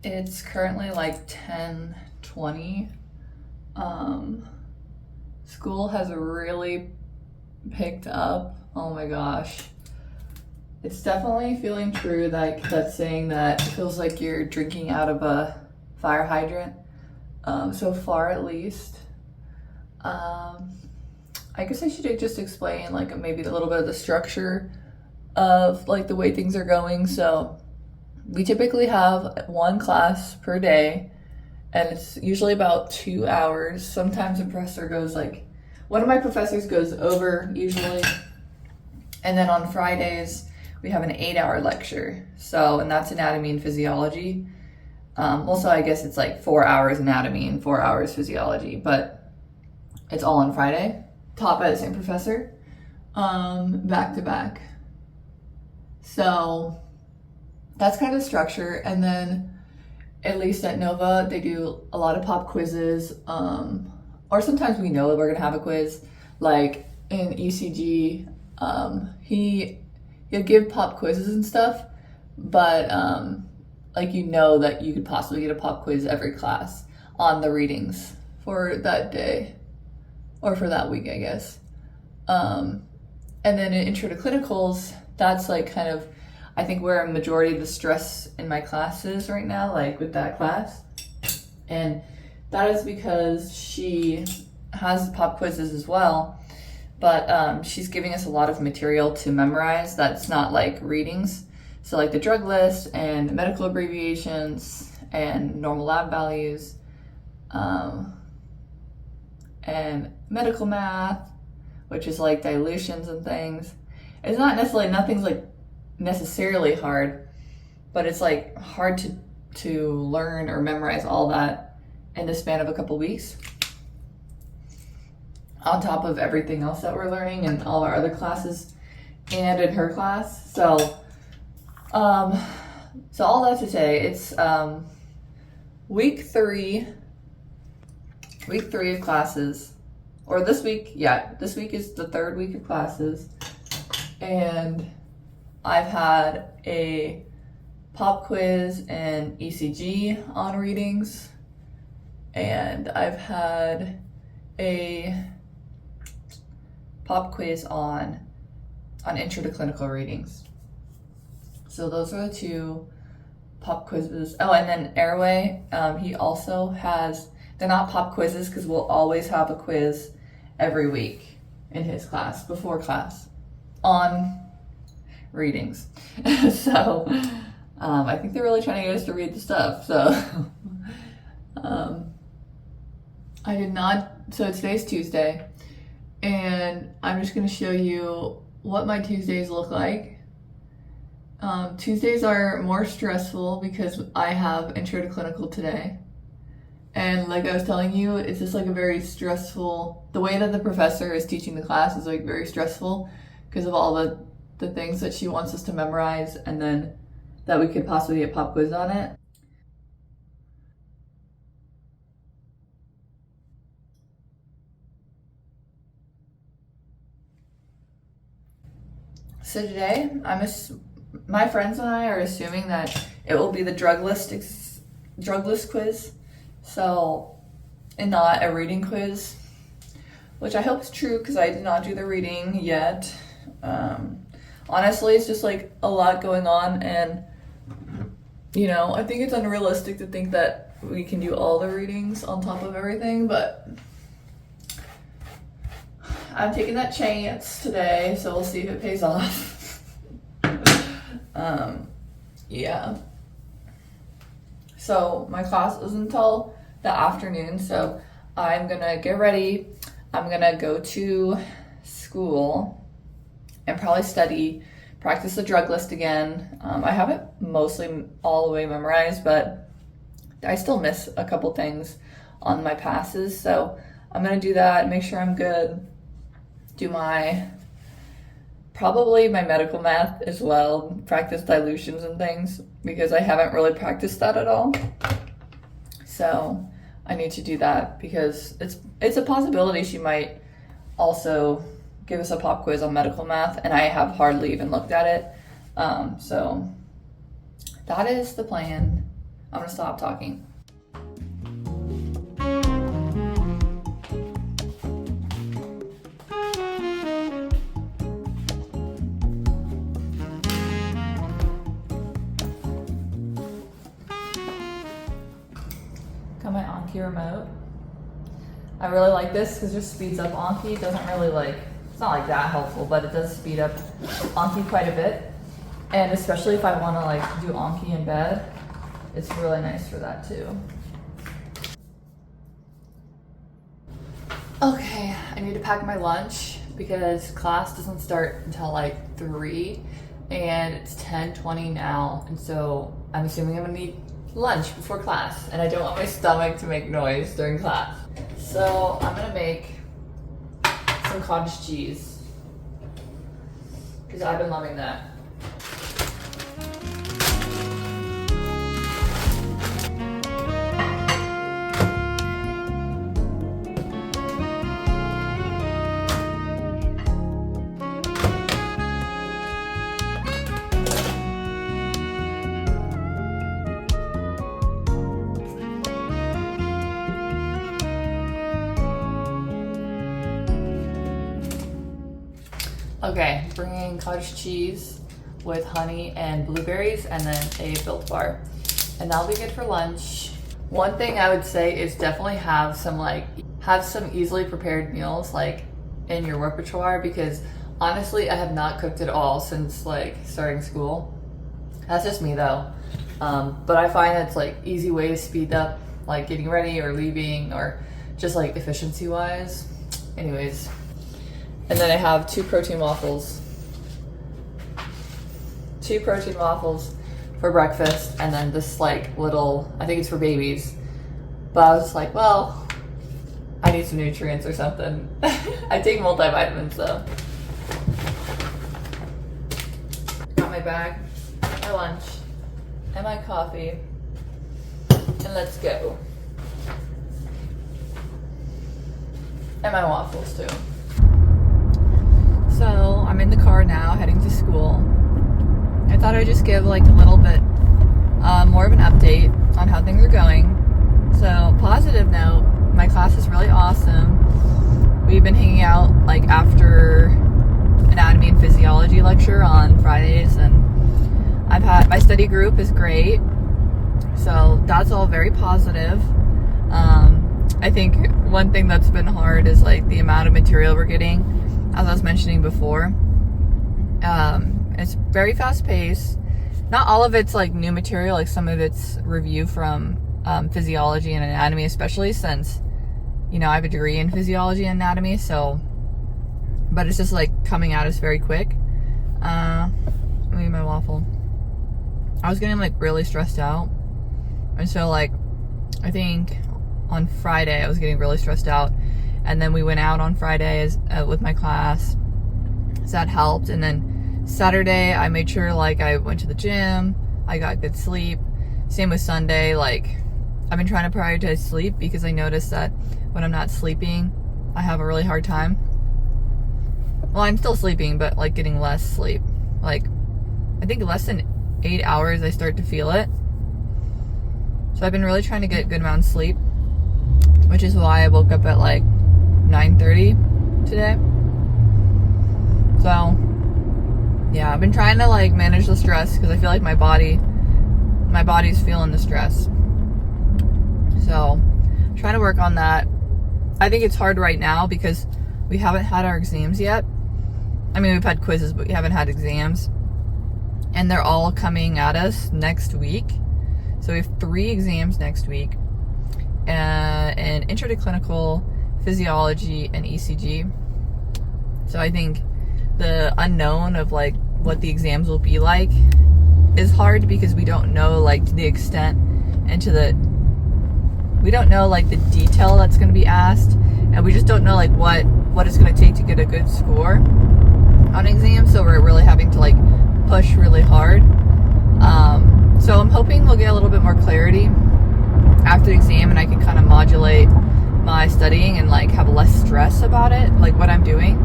It's currently like 10:20. School has really picked up. Oh my gosh. It's definitely feeling true, like that saying that it feels like you're drinking out of a fire hydrant. So far at least. I guess I should just explain like maybe a little bit of the structure of like the way things are going. So we typically have one class per day, and it's usually about 2 hours. Sometimes a professor goes like, one of my professors goes over usually. And then on Fridays, we have an 8-hour lecture. So, and that's anatomy and physiology. Also, I guess it's like 4 hours anatomy and 4 hours physiology, but it's all on Friday, taught by the same professor, back to back. So that's kind of the structure. And then at least at Nova, they do a lot of pop quizzes, or sometimes we know that we're gonna have a quiz. Like in ECG, he'll give pop quizzes and stuff, but like you know that you could possibly get a pop quiz every class on the readings for that day, or for that week, I guess. And then in intro to clinicals, that's like kind of, I think, where a majority of the stress in my class is right now, like with that class. And that is because she has pop quizzes as well, but she's giving us a lot of material to memorize that's not like readings. So like the drug list and medical abbreviations and normal lab values, and medical math, which is like dilutions and things. It's not necessarily, nothing's like necessarily hard, but it's like hard to learn or memorize all that in the span of a couple weeks, on top of everything else that we're learning in all our other classes and in her class. So all that to say, it's week three of classes, or this week is the third week of classes, and I've had a pop quiz and ECG on readings, and I've had a pop quiz on intro to clinical readings. So those are the two pop quizzes. Oh, and then airway, he also has, they're not pop quizzes because we'll always have a quiz every week in his class, before class, on readings. So I think they're really trying to get us to read the stuff. So so today's Tuesday, and I'm just going to show you what my Tuesdays look like. Tuesdays are more stressful because I have intro to clinical today. And like I was telling you, it's just like a very stressful, the way that the professor is teaching the class is like very stressful because of all the things that she wants us to memorize, and then that we could possibly get pop quiz on it. So today, my friends and I are assuming that it will be the drug list quiz, so, and not a reading quiz, which I hope is true because I did not do the reading yet. Honestly, it's just like a lot going on, and you know, I think it's unrealistic to think that we can do all the readings on top of everything, but I'm taking that chance today, so we'll see if it pays off. Yeah. So my class is until the afternoon, so I'm gonna get ready. I'm gonna go to school and probably study, practice the drug list again. I have it mostly all the way memorized, but I still miss a couple things on my passes, so I'm gonna do that, make sure I'm good, do probably my medical math as well, practice dilutions and things, because I haven't really practiced that at all. So I need to do that because it's a possibility she might also give us a pop quiz on medical math, and I have hardly even looked at it. So that is the plan. I'm gonna stop talking. Got my Anki remote. I really like this because it just speeds up Anki. It doesn't really it's not like that helpful, but it does speed up Anki quite a bit. And especially if I want to do Anki in bed, it's really nice for that too. Okay, I need to pack my lunch because class doesn't start until 3 and it's 10:20 now. And so I'm assuming I'm gonna need lunch before class, and I don't want my stomach to make noise during class. So I'm gonna make some cottage cheese because I've been loving that. Okay, bringing cottage cheese with honey and blueberries and then a Built Bar. And that'll be good for lunch. One thing I would say is definitely have some easily prepared meals in your repertoire, because honestly I have not cooked at all since starting school. That's just me though. But I find it's easy way to speed up getting ready or leaving, or just efficiency wise. Anyways. And then I have 2 protein waffles. 2 protein waffles for breakfast, and then this little, I think it's for babies. But I was just well, I need some nutrients or something. I take multivitamins though. Got my bag, my lunch, and my coffee. And let's go. And my waffles too. So I'm in the car now, heading to school. I thought I'd just give a little bit more of an update on how things are going. So positive note, my class is really awesome. We've been hanging out after anatomy and physiology lecture on Fridays, and my study group is great. So that's all very positive. I think one thing that's been hard is the amount of material we're getting. As I was mentioning before, it's very fast paced. Not all of it's new material, some of it's review from physiology and anatomy, especially since, I have a degree in physiology and anatomy, but it's just coming at us very quick. Let me eat my waffle. I was getting really stressed out. And so I think on Friday I was getting really stressed out. And then we went out on Friday with my class, so that helped. And then Saturday, I made sure I went to the gym, I got good sleep. Same with Sunday, I've been trying to prioritize sleep because I noticed that when I'm not sleeping, I have a really hard time. Well, I'm still sleeping, but getting less sleep. I think less than 8 hours, I start to feel it. So I've been really trying to get a good amount of sleep, which is why I woke up at 9:30 today. So yeah, I've been trying to manage the stress because I feel my body's feeling the stress. So trying to work on that. I think it's hard right now because we haven't had our exams yet. I mean, we've had quizzes, but we haven't had exams, and they're all coming at us next week. So we have 3 exams next week, and intro to clinical, physiology, and ECG. So I think the unknown of what the exams will be is hard because we don't know to the extent and we don't know the detail that's going to be asked, and we just don't know what it's going to take to get a good score on exams. So we're really having to push really hard. So I'm hoping we'll get a little bit more clarity after the exam, and I can kind of modulate my studying and have less stress about it, what I'm doing.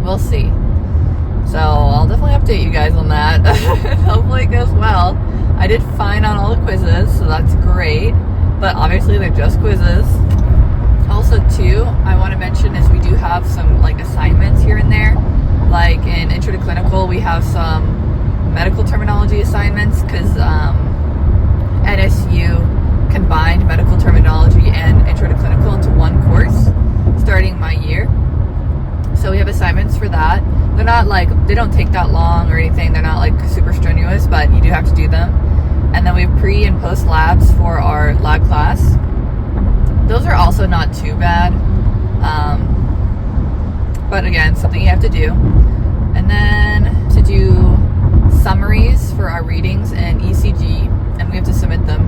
We'll see. So I'll definitely update you guys on that. Hopefully it goes well. I did fine on all the quizzes, so that's great. But obviously they're just quizzes. Also too, I want to mention is we do have some like assignments here and there. Like in Intro to Clinical, we have some medical terminology assignments because NSU combined medical terminology and Intro to Clinical into one course starting my year. So we have assignments for that. They're not like, they don't take that long or anything. They're not like super strenuous, but you do have to do them. And then we have pre and post labs for our lab class. Those are also not too bad. But again, something you have to do. And then to do summaries for our readings and ECG, and we have to submit them.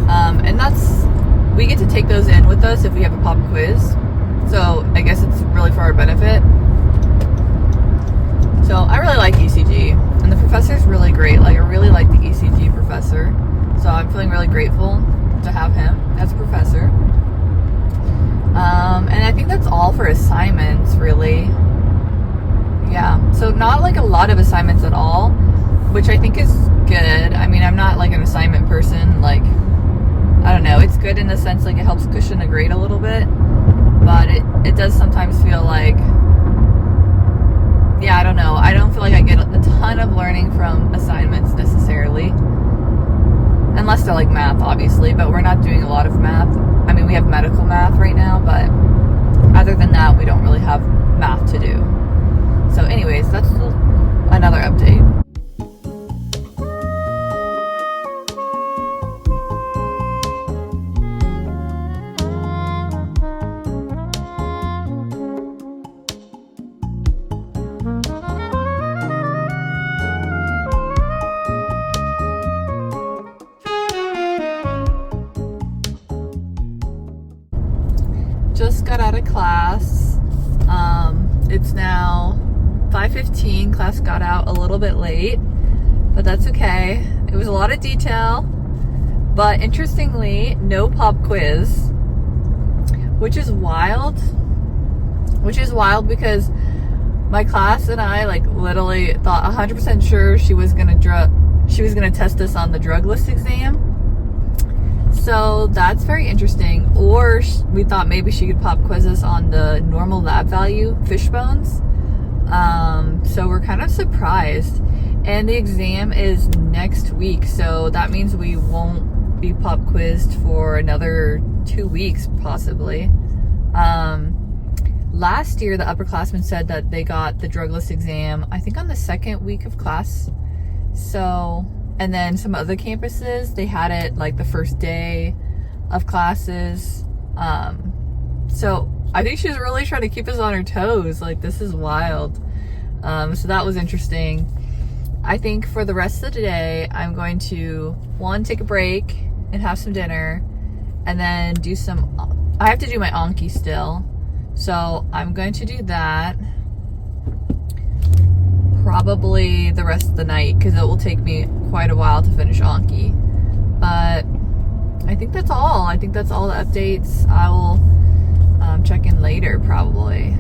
And we get to take those in with us if we have a pop quiz. So I guess it's really for our benefit. So I really like ECG, and the professor's really great. Like, I really like the ECG professor. So I'm feeling really grateful to have him as a professor. And I think that's all for assignments, really. Yeah, so not like a lot of assignments at all, which I think is good. I mean, I'm not like an assignment person. Like, I don't know, it's good in the sense like it helps cushion a grade a little bit, but it does sometimes feel like, yeah, I don't know, I don't feel like I get a ton of learning from assignments necessarily, unless they're like math, obviously, but we're not doing a lot of math. I mean, we have medical math right now, but other than that, we don't really have math to do. So anyways, that's another update. Just got out of class. It's now 5:15. Class got out a little bit late, but that's okay. It was a lot of detail, but interestingly, no pop quiz, which is wild. Because my class and I like literally thought 100% sure she was gonna test us on the drug list exam. So that's very interesting. Or we thought maybe she could pop quiz us on the normal lab value fish bones. So we're kind of surprised. And the exam is next week, so that means we won't be pop quizzed for another 2 weeks, possibly. Last year, the upperclassmen said that they got the drug list exam, I think on the second week of class. So, and then some other campuses, they had it like the first day of classes. So I think she's really trying to keep us on her toes. Like, this is wild. So that was interesting. I think for the rest of the day, I'm going to, one, take a break and have some dinner, and then do some, I have to do my Anki still. So I'm going to do that probably the rest of the night, because it will take me quite a while to finish Anki. But I think that's all. I think that's all the updates. I will check in later, probably.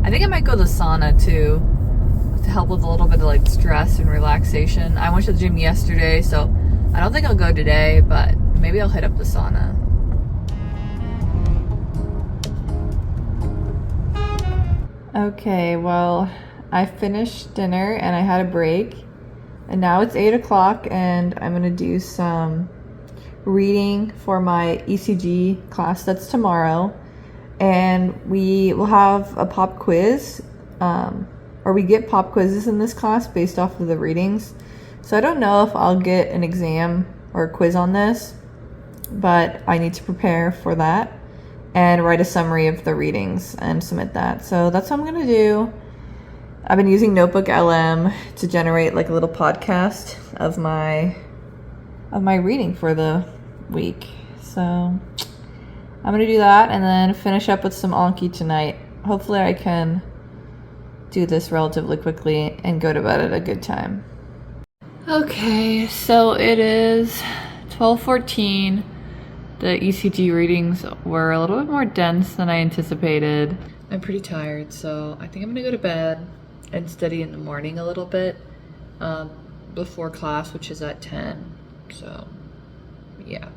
I think I might go to the sauna too, to help with a little bit of like stress and relaxation. I went to the gym yesterday, so I don't think I'll go today, but maybe I'll hit up the sauna. Okay, well, I finished dinner and I had a break, and now it's 8 o'clock, and I'm gonna do some reading for my ECG class that's tomorrow, and we will have a pop quiz, or we get pop quizzes in this class based off of the readings. So I don't know if I'll get an exam or a quiz on this, but I need to prepare for that and write a summary of the readings and submit that. So that's what I'm gonna do. I've been using Notebook LM to generate like a little podcast of my reading for the week. So I'm gonna do that and then finish up with some Anki tonight. Hopefully I can do this relatively quickly and go to bed at a good time. Okay, so it is 12:14. The ECG readings were a little bit more dense than I anticipated. I'm pretty tired, so I think I'm gonna go to bed and study in the morning a little bit. before class, which is at 10. So, yeah.